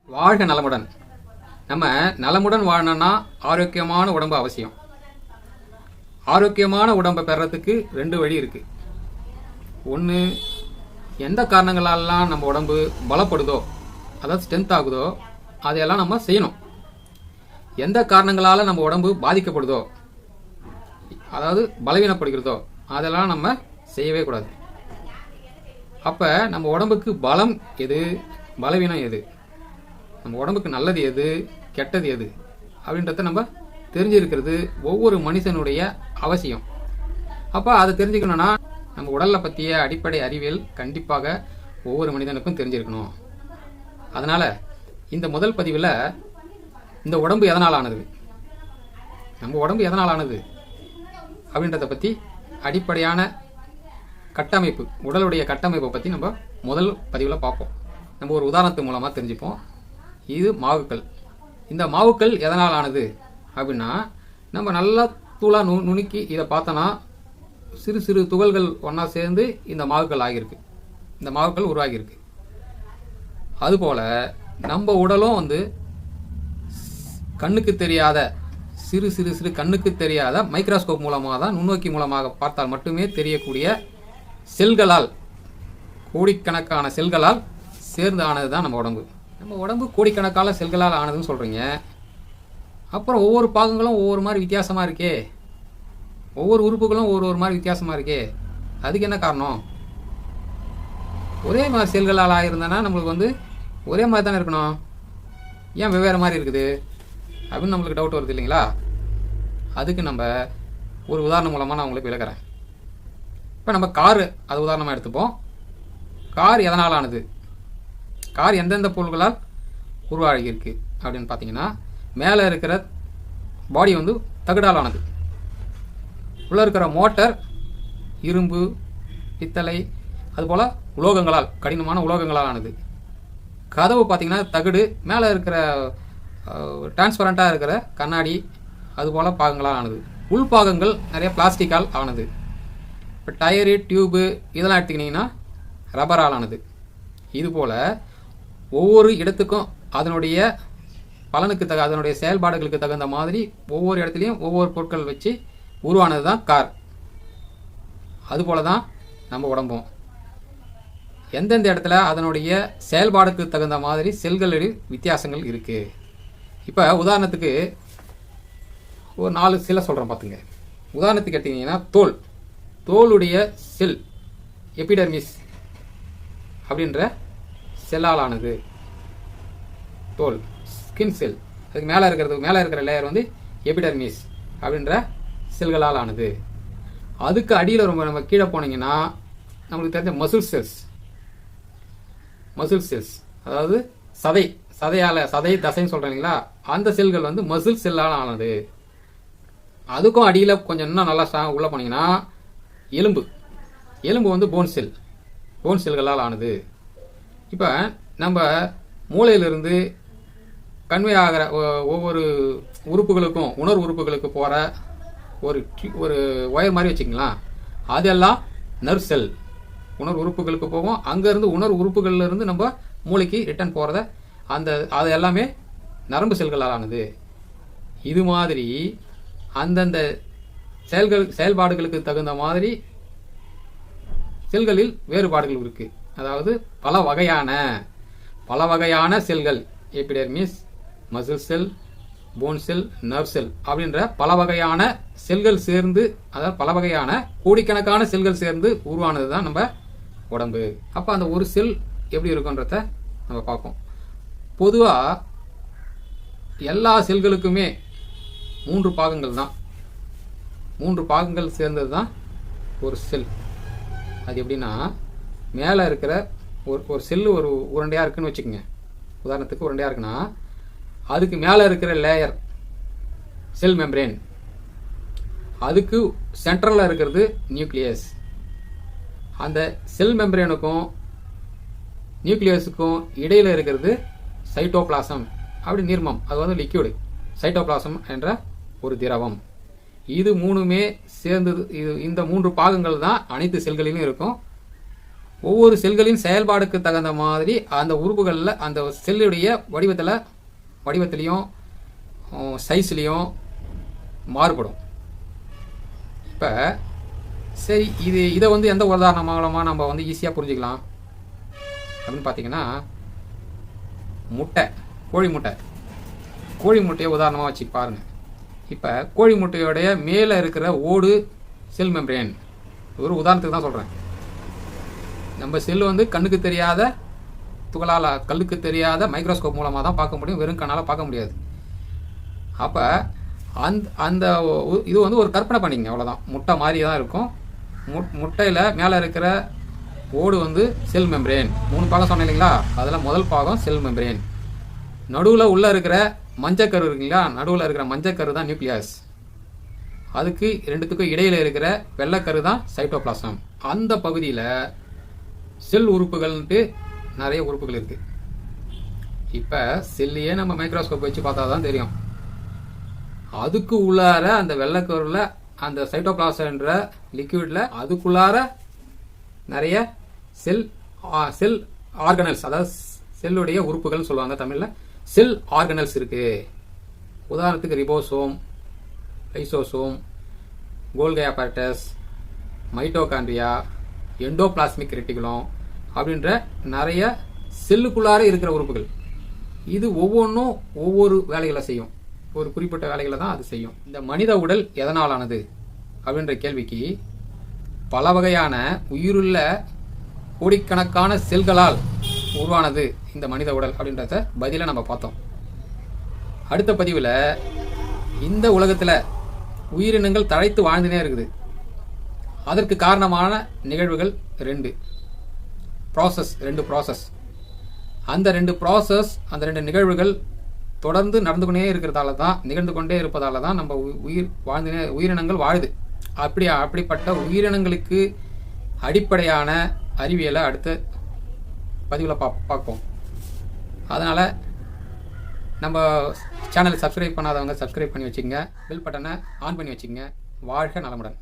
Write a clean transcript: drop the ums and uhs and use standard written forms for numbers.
வாழ்க நலமுடன். நம்ம நலமுடன் வாழணும்னா ஆரோக்கியமான உடம்பு அவசியம். ஆரோக்கியமான உடம்பை பெறறதுக்கு 2 வழி இருக்கு. ஒன்று, எந்த காரணங்களாலாம் நம்ம உடம்பு பலப்படுதோ, அதாவது ஸ்ட்ரென்த் ஆகுதோ, அதையெல்லாம் நம்ம செய்யணும். எந்த காரணங்களால நம்ம உடம்பு பாதிக்கப்படுதோ, அதாவது பலவீனப்படுகிறதோ, அதெல்லாம் நம்ம செய்யவே கூடாது. அப்ப நம்ம உடம்புக்கு பலம் எது, பலவீனம் எது, நம்ம உடம்புக்கு நல்லது எது, கெட்டது எது அப்படின்றத நம்ம தெரிஞ்சிருக்கிறது ஒவ்வொரு மனுஷனுடைய அவசியம். அப்ப அதை தெரிஞ்சுக்கணும்னா நம்ம உடலை பற்றிய அடிப்படை அறிவியல் கண்டிப்பாக ஒவ்வொரு மனிதனுக்கும் தெரிஞ்சிருக்கணும். அதனால இந்த முதல் பதிவில் இந்த உடம்பு எதனால் ஆனது, நம்ம உடம்பு எதனால் ஆனது அப்படின்றத பற்றி அடிப்படையான கட்டமைப்பு, உடலுடைய கட்டமைப்பை பற்றி நம்ம முதல் பதிவில் பார்ப்போம். நம்ம ஒரு உதாரணத்து மூலமாக தெரிஞ்சுப்போம். இது மாவுக்கள். இந்த மாவுக்கள் எதனால் ஆனது அப்படின்னா, நம்ம நல்லா தூளா நுணுக்கி இதை பார்த்தோன்னா சிறு சிறு துகள்கள் ஒன்றா சேர்ந்து இந்த மாவுக்கள் ஆகியிருக்கு, இந்த மாவுக்கள் உருவாகியிருக்கு. அதுபோல் நம்ம உடலும் கண்ணுக்கு தெரியாத சிறு சிறு சிறு கண்ணுக்கு தெரியாத மைக்ரோஸ்கோப் மூலமாக தான், நுண்ணோக்கி மூலமாக பார்த்தால் மட்டுமே தெரியக்கூடிய செல்களால், கோடிக்கணக்கான செல்களால் சேர்ந்து ஆனது தான் நம்ம உடம்பு. நம்ம உடம்பு கோடிக்கணக்கான செல்களால் ஆனதுன்னு சொல்கிறீங்க. அப்புறம் ஒவ்வொரு பாகங்களும் ஒவ்வொரு மாதிரி வித்தியாசமாக இருக்கே, ஒவ்வொரு உறுப்புகளும் ஒரு மாதிரி வித்தியாசமாக இருக்கே, அதுக்கு என்ன காரணம்? ஒரே மாதிரி செல்களால் ஆகிருந்தனா நம்மளுக்கு ஒரே மாதிரி தானே இருக்கணும், ஏன் வெவ்வேறு மாதிரி இருக்குது அப்படின்னு நம்மளுக்கு டவுட் வருது இல்லைங்களா? அதுக்கு நம்ம ஒரு உதாரணம் மூலமாக நான் உங்களுக்கு விளக்குறேன். இப்போ நம்ம காரு அது உதாரணமாக எடுத்துப்போம். கார் எதனால் ஆனது, கார் எந்தெந்த பொருள்களால் உருவாகியிருக்கு அப்படின்னு பார்த்தீங்கன்னா, மேலே இருக்கிற பாடி தகடால் ஆனது, உள்ளே இருக்கிற மோட்டர் இரும்பு, பித்தளை, அதுபோல் உலோகங்களால், கடினமான உலோகங்களால் ஆனது. கதவு பார்த்தீங்கன்னா தகடு, மேலே இருக்கிற டிரான்ஸ்பரண்ட்டாக இருக்கிற கண்ணாடி, அதுபோல் பாகங்களால் ஆனது. உள்பாகங்கள் நிறைய பிளாஸ்டிக்கால் ஆனது. இப்போ டயரு, டியூபு இதெல்லாம் எடுத்துக்கிட்டிங்கன்னா ரப்பரால் ஆனது. இதுபோல் ஒவ்வொரு இடத்துக்கும் அதனுடைய பலனுக்கு அதனுடைய செயல்பாடுகளுக்கு தகுந்த மாதிரி ஒவ்வொரு இடத்துலையும் ஒவ்வொரு பொருட்கள் வச்சு உருவானது தான் கார். அதுபோல தான் நம்ம உடம்பும் எந்தெந்த இடத்துல அதனுடைய செயல்பாடுக்கு தகுந்த மாதிரி செல்களில் வித்தியாசங்கள் இருக்கு. இப்போ உதாரணத்துக்கு ஒரு 4 செல்லை சொல்கிறேன் பார்த்துங்க. உதாரணத்துக்கு எடுத்தீங்கன்னா தோலுடைய செல் எபிடர்மிஸ் அப்படின்ற செல்லால் ஆனது. தோல், ஸ்கின் செல், அதுக்கு மேலே இருக்கிற லேயர் எபிடர்மிஸ் அப்படின்ற செல்களால் ஆனது. அதுக்கு அடியில் நம்ம கீழே போனீங்கன்னா நம்மளுக்கு தெரிஞ்ச மசில் செல்ஸ், அதாவது சதை தசைன்னு சொல்கிறீங்களா, அந்த செல்கள் மசில் செல்லால் ஆனது. அதுக்கும் அடியில் கொஞ்சம் இன்னும் நல்லா உள்ளே போனீங்கன்னா எலும்பு போன் செல்களால் ஆனது. இப்போ நம்ம மூளையிலிருந்து கன்வே ஆகிற ஒவ்வொரு உறுப்புகளுக்கும், உணர்வு உறுப்புகளுக்கு போகிற ஒரு ஒயர் மாதிரி வச்சுக்கலாம், அதெல்லாம் நர்வ் செல். உணர்வு உறுப்புகளுக்கு போகும், அங்கேருந்து உணர்வு உறுப்புகள்லேருந்து நம்ம மூளைக்கு ரிட்டர்ன் போகிறத அது எல்லாமே நரம்பு செல்களால் ஆனது. இது மாதிரி அந்தந்த செயல்பாடுகளுக்கு தகுந்த மாதிரி செல்களில் வேறுபாடுகள் இருக்கு. அதாவது பல வகையான செல்கள், எபிடெர்மிஸ், மசில் செல், போன் செல், நர்வ் செல் அப்படின்ற பல வகையான செல்கள் சேர்ந்து, அதாவது பல வகையான கோடிக்கணக்கான செல்கள் சேர்ந்து உருவானது தான் நம்ம உடம்பு. அப்போ அந்த ஒரு செல் எப்படி இருக்குன்றத நம்ம பார்ப்போம். பொதுவாக எல்லா செல்களுக்குமே 3 பாகங்கள் தான், 3 பாகங்கள் சேர்ந்தது தான் ஒரு செல். அது எப்படின்னா, மேலே இருக்கிற ஒரு செல்லு ஒரு உருண்டையாக இருக்குன்னு வச்சுக்கோங்க. உதாரணத்துக்கு உருண்டையாக இருக்குன்னா, அதுக்கு மேலே இருக்கிற லேயர் செல் மெம்பரேன், அதுக்கு சென்ட்ரலில் இருக்கிறது நியூக்ளியஸ். அந்த செல் மெம்பரேனுக்கும் நியூக்ளியஸுக்கும் இடையில் இருக்கிறது சைட்டோபிளாசம், அப்படி நீர்மம், அது லிக்யூடு. சைட்டோபிளாசம் என்ற ஒரு திரவம். இது 3மே சேர்ந்தது. இந்த 3 பாகங்கள் தான் அனைத்து செல்களிலும் இருக்கும். ஒவ்வொரு செல்களின் செயல்பாடுக்கு தகுந்த மாதிரி அந்த உறுப்புகளில் அந்த செல்லுடைய வடிவத்திலையும் சைஸ்லேயும் மாறுபடும். இப்போ சரி, இதை வந்து எந்த உதாரணம் மூலமாக நம்ம வந்து ஈஸியாக புரிஞ்சுக்கலாம் அப்படின்னு பார்த்தீங்கன்னா, கோழி முட்டையை உதாரணமாக வச்சு பாருங்கள். இப்போ கோழி முட்டையோடைய மேலே இருக்கிற ஓடு செல் மெம்பரேன். ஒரு உதாரணத்துக்கு தான் சொல்கிறேன். நம்ம செல் வந்து கண்ணுக்கு தெரியாத துகளால், கண்ணுக்கு தெரியாத மைக்ரோஸ்கோப் மூலமாக தான் பார்க்க முடியும், வெறும் கண்ணால் பார்க்க முடியாது. அப்போ அந்த இது வந்து ஒரு கற்பனை பண்ணிங்க, அவ்வளோதான். முட்டை மாதிரி தான் இருக்கும். முட்டையில் மேலே இருக்கிற ஓடு வந்து செல் மெம்பரேன். 3 பாகம் சொன்னேன் இல்லைங்களா? அதில் முதல் பாகம் செல் மெம்பரேன். நடுவில் உள்ளே இருக்கிற மஞ்சக்கரு இருக்குங்களா? நடுவில் இருக்கிற மஞ்சக்கரு தான் நியூக்ளியஸ். அதுக்கு ரெண்டுத்துக்கும் இடையில் இருக்கிற வெள்ளைக்கரு தான் சைட்டோபிளாசம். அந்த பகுதியில் செல் உறுப்புகள்ன்ட்டு நிறைய உறுப்புகள் இருக்குது. இப்போ செல்லையே நம்ம மைக்ரோஸ்கோப் வச்சு பார்த்தா தான் தெரியும். அதுக்கு உள்ளார அந்த வெள்ளைக்கருவில் அந்த சைட்டோபிளாசம்ன்ற லிக்விடில் அதுக்குள்ளார நிறைய செல் ஆர்கனல்ஸ், அதாவது செல்லுடைய உறுப்புகள் சொல்லுவாங்க தமிழில். செல் ஆர்கனல்ஸ் இருக்குது. உதாரணத்துக்கு ribosome, lysosome, கோல்கி apparatus, mitochondria, endoplasmic reticulum அப்படின்ற நிறைய செல்லுக்குள்ளார இருக்கிற உறுப்புகள். இது ஒவ்வொன்றும் ஒவ்வொரு வேலைகளை செய்யும். ஒரு குறிப்பிட்ட வேலைகளை தான் அது செய்யும். இந்த மனித உடல் எதனாலானது அப்படின்ற கேள்விக்கு பல வகையான உயிருள்ள கோடிக்கணக்கான செல்களால் உருவானது இந்த மனித உடல் அப்படின்றத பதிலை நம்ம பார்த்தோம். அடுத்த பதிவில் இந்த உலகத்தில் உயிரினங்கள் தழைத்து வாழ்ந்துனே இருக்குது. அதற்கு காரணமான நிகழ்வுகள் 2 ப்ராசஸ். அந்த 2 நிகழ்வுகள் தொடர்ந்து நிகழ்ந்து கொண்டே இருப்பதால தான் நம்ம உயிரினங்கள் வாழுது. அப்படிப்பட்ட உயிரினங்களுக்கு அடிப்படையான அறிவியலை அடுத்த பதிவில் பார்ப்போம். அதனால் நம்ம சேனலை சப்ஸ்கிரைப் பண்ணாதவங்க சப்ஸ்கிரைப் பண்ணி வச்சுங்க. பெல் பட்டனை ஆன் பண்ணி வச்சுங்க. வாழ்க நலமுடன்.